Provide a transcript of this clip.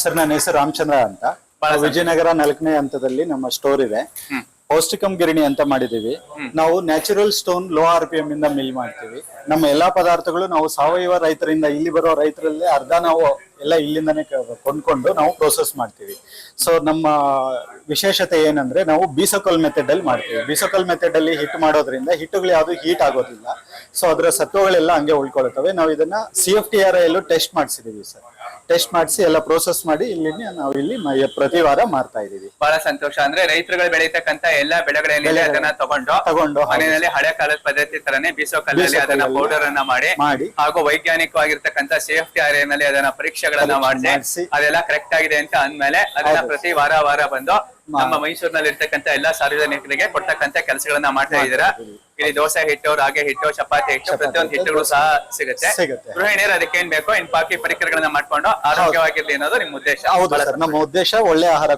Sir ನನ್ನ ಹೆಸರು ರಾಮಚಂದ್ರ ಅಂತ. ವಿಜಯನಗರ 4ನೇ ಹಂತದಲ್ಲಿ ನಮ್ಮ ಸ್ಟೋರ್ ಇದೆ. ಪೌಷ್ಟಿಕಂ ಗಿರಣಿ ಅಂತ ಮಾಡಿದೀವಿ. ನಾವು ನ್ಯಾಚುರಲ್ ಸ್ಟೋನ್ ಲೋ RPM ಇಂದ ಮಿಲ್ ಮಾಡ್ತೀವಿ. ನಮ್ಮ ಎಲ್ಲಾ ಪದಾರ್ಥಗಳು ನಾವು ಸಾವಯವ ರೈತರಿಂದ, ಇಲ್ಲಿ ಬರೋ ರೈತರಲ್ಲೇ ಅರ್ಧ ನಾವು ಎಲ್ಲ ಇಲ್ಲಿಂದಾನೇ ಕೊಂಡ್ಕೊಂಡು ನಾವು ಪ್ರೋಸೆಸ್ ಮಾಡ್ತೀವಿ. ಸೊ ನಮ್ಮ ವಿಶೇಷತೆ ಏನಂದ್ರೆ ನಾವು ಬೀಸೋಕಲ್ ಮೆಥಡ್ ಅಲ್ಲಿ ಮಾಡ್ತೀವಿ. ಬೀಸೋಕಲ್ ಮೆಥಡ್ ಅಲ್ಲಿ ಹಿಟ್ ಮಾಡೋದ್ರಿಂದ ಹಿಟ್ಟುಗಳು ಯಾವ್ದು ಹೀಟ್ ಆಗೋದಿಲ್ಲ. ಸೊ ಅದರ ಸತ್ವಗಳೆಲ್ಲ ಹಂಗೆ ಉಳ್ಕೊಳ್ತವೆ. ನಾವು ಇದನ್ನ CFTRI ಟೆಸ್ಟ್ ಮಾಡಿಸಿದೀವಿ ಸರ್. ಟೆಸ್ಟ್ ಮಾಡಿಸಿ ಎಲ್ಲ ಪ್ರೋಸೆಸ್ ಮಾಡಿ ನಾವು ಇಲ್ಲಿ ಪ್ರತಿ ವಾರ ಮಾರ್ತಾ ಇದೀವಿ. ಬಹಳ ಸಂತೋಷ. ಅಂದ್ರೆ ರೈತರುಗಳು ಬೆಳೀತಕ್ಕಂತ ಎಲ್ಲಾ ಬೆಳೆಗಳೇನಿದೆ ಅದನ್ನ ತಗೊಂಡು ಮನೆಯಲ್ಲಿ ಹಳೆ ಕಾಲದ ಪದ್ಧತಿ ತರನೇ ಬೀಸೋ ಕಲ್ಲಲ್ಲಿ ಅದನ್ನ ಪೌಡರ್ ಅನ್ನ ಮಾಡಿ ಹಾಗೂ ವೈಜ್ಞಾನಿಕವಾಗಿರ್ತಕ್ಕಂಥ CFTRI ನಲ್ಲಿ ಅದನ್ನ ಪರೀಕ್ಷೆಗಳನ್ನ ಮಾಡಿಸಿ ಅದೆಲ್ಲ ಕರೆಕ್ಟ್ ಆಗಿದೆ ಅಂತ ಅಂದ್ಮೇಲೆ ಅದನ್ನ ಪ್ರತಿ ವಾರ ಬಂದು ನಮ್ಮ ಮೈಸೂರಿನಲ್ಲಿ ಇರ್ತಕ್ಕಂಥ ಎಲ್ಲಾ ಸಾರ್ವಜನಿಕರಿಗೆ ಕೊಡ್ತಕ್ಕಂಥ ಕೆಲಸಗಳನ್ನ ಮಾಡ್ತಾ ಇದ್ದೀರಾ. ಇಲ್ಲಿ ದೋಸೆ ಹಿಟ್ಟು, ರಾಗಿ ಹಿಟ್ಟು, ಚಪಾತಿ ಹಿಟ್ಟು, ಪ್ರತಿಯೊಂದು ಹಿಟ್ಟುಗಳು ಸಹ ಸಿಗುತ್ತೆ. ಗೃಹಿಣಿಯರು ಅದಕ್ಕೆ ಏನ್ ಬೇಕೋ ಬಾಕಿ ಪರಿಕರಗಳನ್ನ ಮಾಡ್ಕೊಂಡು ಆರೋಗ್ಯವಾಗಿರ್ಲಿ ಅನ್ನೋದು ನಿಮ್ಮ ಉದ್ದೇಶ. ಹೌದು ಸರ್, ನಮ್ಮ ಉದ್ದೇಶ ಒಳ್ಳೆ ಆಹಾರ